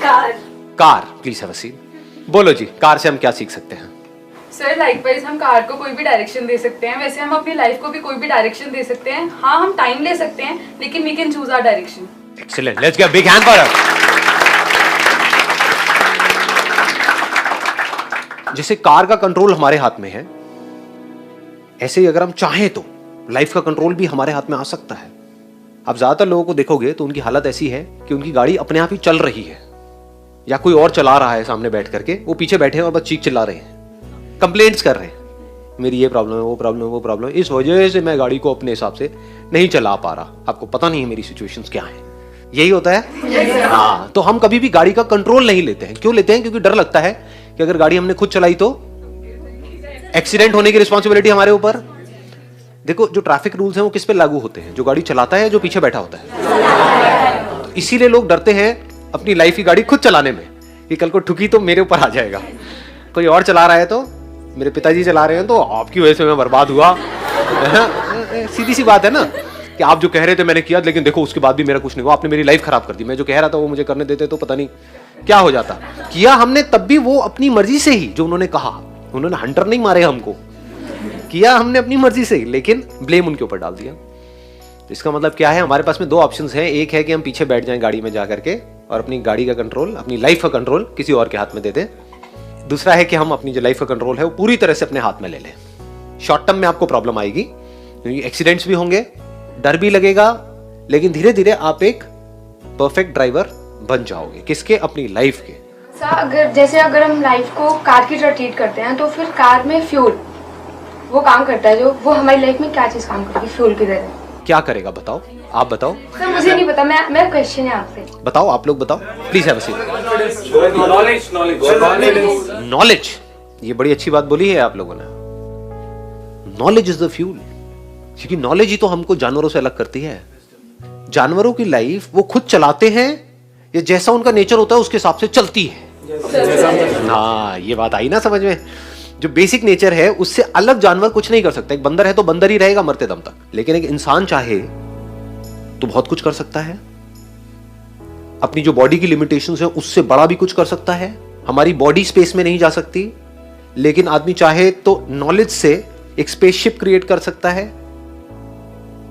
Car, please have a seat. बोलो जी, car से हम क्या सीख सकते हैं? सर लाइकवाइज हम कार को कोई भी डायरेक्शन दे सकते हैं, वैसे हम अपनी लाइफ को भी कोई भी डायरेक्शन दे सकते हैं। हाँ, हम टाइम ले सकते हैं, लेकिन we can choose our direction. Excellent, let's give a big hand for her. जैसे कार का कंट्रोल हमारे हाथ में है, ऐसे ही अगर हम चाहें तो लाइफ का कंट्रोल भी हमारे हाथ में आ सकता है। आप ज्यादातर लोगों को देखोगे तो उनकी हालत ऐसी है कि उनकी गाड़ी अपने आप ही चल रही है, या कोई और चला रहा है सामने बैठ करके, वो पीछे बैठे हैं और बस चीख चिल्ला रहे हैं, कंप्लेंट्स कर रहे हैं, मेरी ये प्रॉब्लम है, वो प्रॉब्लम है, वो प्रॉब्लम है, इस वजह से मैं गाड़ी को अपने हिसाब से नहीं चला पा रहा, आपको पता नहीं है मेरी सिचुएशंस क्या है। यही होता है। हाँ, तो हम कभी भी गाड़ी का कंट्रोल नहीं लेते हैं। क्यों लेते हैं? क्योंकि डर लगता है कि अगर गाड़ी हमने खुद चलाई तो एक्सीडेंट होने की रिस्पॉन्सिबिलिटी हमारे ऊपर। देखो, जो ट्रैफिक रूल्स हैं वो किस पे लागू होते हैं? जो गाड़ी चलाता है, जो पीछे बैठा होता है। तो इसीलिए लोग डरते हैं अपनी लाइफ की गाड़ी खुद चलाने में कि कल को ठुकी तो मेरे ऊपर आ जाएगा। कोई और चला रहा है तो, मेरे पिताजी चला रहे हैं तो आपकी वजह से मैं बर्बाद हुआ। सीधी सी बात है ना कि आप जो कह रहे थे मैंने किया, लेकिन देखो उसके बाद भी मेरा कुछ नहीं हुआ, आपने मेरी लाइफ खराब कर दी। मैं जो कह रहा था वो मुझे करने देते तो पता नहीं क्या हो जाता। किया हमने तब भी वो अपनी मर्जी से ही, जो उन्होंने कहा, उन्होंने हंटर नहीं मारे हमको, किया हमने अपनी मर्जी से ही, लेकिन ब्लेम उनके ऊपर डाल दिया। तो इसका मतलब क्या है? हमारे पास में दो ऑप्शंस हैं। एक है कि हम पीछे बैठ जाएं गाड़ी में जा करके और अपनी गाड़ी का कंट्रोल, अपनी लाइफ का कंट्रोल किसी और के हाथ में दे दें। दूसरा है कि हम अपनी जो लाइफ का कंट्रोल है वो पूरी तरह से अपने हाथ में ले लें। शॉर्ट टर्म में आपको प्रॉब्लम आएगी क्योंकि एक्सीडेंट्स भी होंगे, डर भी लगेगा, लेकिन धीरे धीरे आप एक परफेक्ट ड्राइवर बन जाओगे। किसके? अपनी लाइफ के। अगर हम लाइफ को कार की तरह ट्रीट करते हैं, तो फिर कार में फ्यूल वो काम करता है, जो वो हमारी लाइफ में क्या चीज काम करती है फ्यूल की तरह? क्या करेगा बताओ, आप बताओ। सर मुझे नहीं पता, मैं क्वेश्चन है आपसे। बताओ, आप लोग बताओ, please have a seat. Knowledge, ये बड़ी अच्छी बात बोली है आप लोगों ने। नॉलेज इज द फ्यूल, क्योंकि नॉलेज ही तो हमको जानवरों से अलग करती है। जानवरों की लाइफ वो खुद चलाते हैं, या जैसा उनका नेचर होता है उसके हिसाब से चलती है। हाँ, ये बात आई ना समझ में? जो बेसिक नेचर है उससे अलग जानवर कुछ नहीं कर सकता। एक बंदर है तो बंदर ही रहेगा मरते दम तक, लेकिन एक इंसान चाहे तो बहुत कुछ कर सकता है। अपनी जो बॉडी की लिमिटेशंस है उससे बड़ा भी कुछ कर सकता है। हमारी बॉडी स्पेस में नहीं जा सकती, लेकिन आदमी चाहे तो नॉलेज से एक स्पेसशिप क्रिएट कर सकता है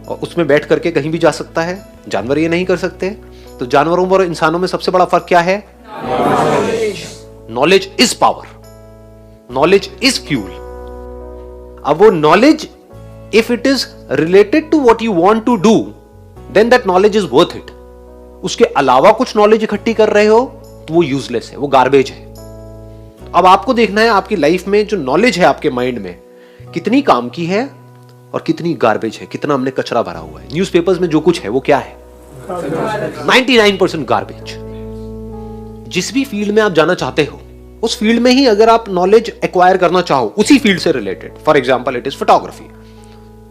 और उसमें बैठ करके कहीं भी जा सकता है। जानवर ये नहीं कर सकते। तो जानवरों और इंसानों में सबसे बड़ा फर्क क्या है? Knowledge is power, knowledge is fuel. अब वो knowledge, if it is related to what you want to do, then that knowledge is worth it. उसके अलावा कुछ नॉलेज इकट्ठी कर रहे हो तो वो यूजलेस है, वो गार्बेज है। अब आपको देखना है आपकी लाइफ में जो नॉलेज है आपके माइंड में कितनी काम की है और कितनी गार्बेज है, कितना हमने कचरा भरा हुआ है। न्यूज़पेपर्स में जो कुछ है वो क्या है? 99% गार्बेज। जिस भी फील्ड में आप जाना चाहते हो उस फील्ड में ही अगर आप नॉलेज एक्वायर करना चाहो उसी फील्ड से related, for example it is photography,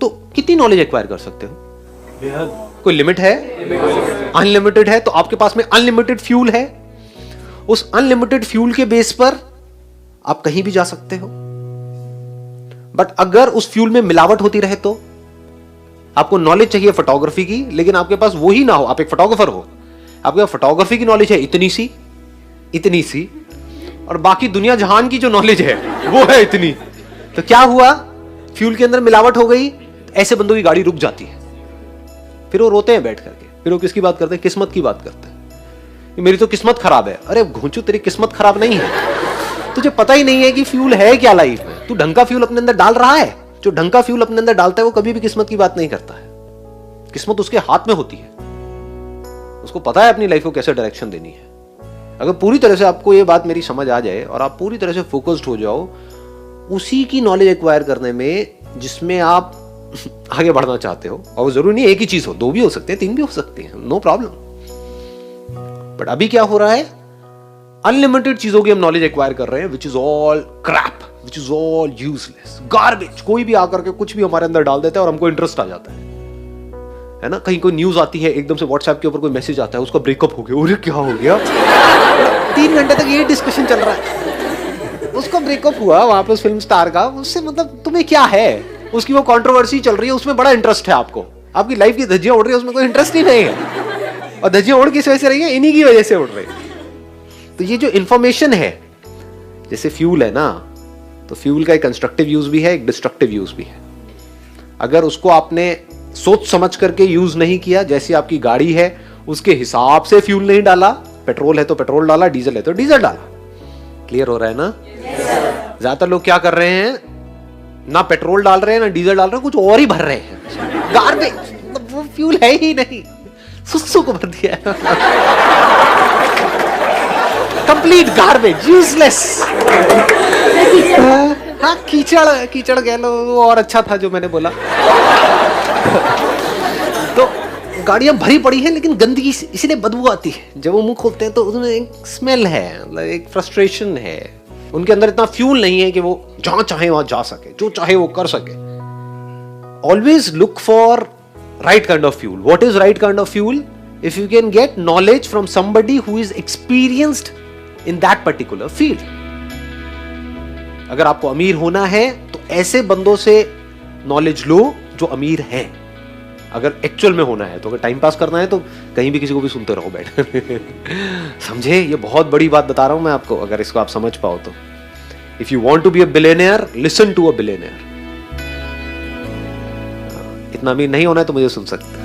तो कितनी नॉलेज एक्वायर कर सकते हो? कोई लिमिट है? अनलिमिटेड है। तो आपके पास में अनलिमिटेड फ्यूल है। उस अनलिमिटेड फ्यूल के बेस पर आप कहीं भी जा सकते हो। बट अगर उस फ्यूल में मिलावट होती रहे तो आपको नॉलेज चाहिए फोटोग्राफी की, लेकिन आपके पास वो ही ना हो, आप एक फोटोग्राफर हो, आपके पास फोटोग्राफी की नॉलेज है इतनी सी और बाकी दुनिया जहान की जो नॉलेज है वो है इतनी। तो क्या हुआ? फ्यूल के अंदर मिलावट हो गई। ऐसे बंदों की गाड़ी रुक जाती है, फिर वो रोते हैं बैठ करके। फिर वो किसकी बात करते हैं? किस्मत की बात करते हैं। मेरी तो किस्मत खराब है। अरे घोंचू, तेरी किस्मत खराब नहीं है, तुझे पता ही नहीं है कि फ्यूल है क्या लाइफ में। तू ढंग का फ्यूल अपने अंदर डाल रहा है। जो ढंग का फ्यूल अपने अंदर डालता है वो कभी भी किस्मत की बात नहीं करता है। किस्मत उसके हाथ में होती है, उसको पता है अपनी लाइफ को कैसे डायरेक्शन देनी है। अगर पूरी तरह से आपको ये बात मेरी समझ आ जाए और आप पूरी तरह से फोकस्ड हो जाओ उसी की नॉलेज एक्वायर करने में जिसमें आप आगे बढ़ना चाहते हो, और वो जरूरी नहीं एक ही चीज हो, दो भी हो सकते हैं, तीन भी हो सकते हैं, नो प्रॉब्लम। बट अभी क्या हो रहा है? अनलिमिटेड चीजों की हम नॉलेज एक्वायर कर रहे हैं, which is all crap, which is all useless, garbage. कोई भी आकर के कुछ भी हमारे अंदर डाल देता है और हमको इंटरेस्ट आ जाता है ना। कहीं कोई न्यूज आती है, एकदम से व्हाट्सएप के ऊपर कोई मैसेज आता है, उसका ब्रेकअप हो गया, अरे क्या हो गया? 3 घंटे तक ये डिस्कशन चल रहा है, उसका ब्रेकअप हुआ वहां पे उस फिल्म स्टार का। उससे मतलब तुम्हें क्या है? उसकी वो कंट्रोवर्सी चल रही है, उसमें बड़ा इंटरेस्ट है आपको। आपकी लाइफ की धज्जियां उड़ रही है, उसमें कोई इंटरेस्ट ही नहीं है। और धज्जियां उड़ किस वजह से रही है? इन्हीं की वजह से उड़ रही है। तो ये जो इंफॉर्मेशन है, जैसे फ्यूल है ना, तो फ्यूल का एक कंस्ट्रक्टिव यूज भी है, एक डिस्ट्रक्टिव यूज भी है। अगर उसको आपने सोच समझ करके यूज नहीं किया, जैसी आपकी गाड़ी है उसके हिसाब से फ्यूल नहीं डाला, पेट्रोल है तो पेट्रोल डाला, डीजल है तो डीजल डाला, क्लियर हो रहा है ना? ज्यादातर लोग क्या कर रहे हैं, ना पेट्रोल डाल रहे हैं ना डीजल डाल रहे हैं, कुछ और ही भर रहे हैं, गार्बेज, वो फ्यूल है ही नहीं, सुसु को भर दिया कंप्लीट गार्बेज, यूजलेस। हाँ, कीचड़ कीचड़ कह लो, वो और अच्छा था जो मैंने बोला। तो गाड़ियां भरी पड़ी हैं लेकिन गंदगी इसलिए बदबू आती है, जब वो मुंह खोलते हैं तो उसमें एक स्मेल है, मतलब एक फ्रस्ट्रेशन है, उनके अंदर इतना फ्यूल नहीं है कि वो जहां चाहे वहां जा सके, जो चाहे वो कर सके। Always look for right kind of fuel. What is right kind of fuel? If you can get knowledge from somebody who is experienced in that particular field. अगर आपको अमीर होना है तो ऐसे बंदों से नॉलेज लो जो अमीर हैं। अगर एक्चुअल में होना है तो, अगर टाइम पास करना है तो कहीं भी किसी को भी सुनते रहो बैठ समझे? ये बहुत बड़ी बात बता रहा हूं मैं आपको, अगर इसको आप समझ पाओ तो। If you want to be a billionaire, listen to a billionaire. इतना अमीर नहीं होना है तो मुझे सुन सकते हैं।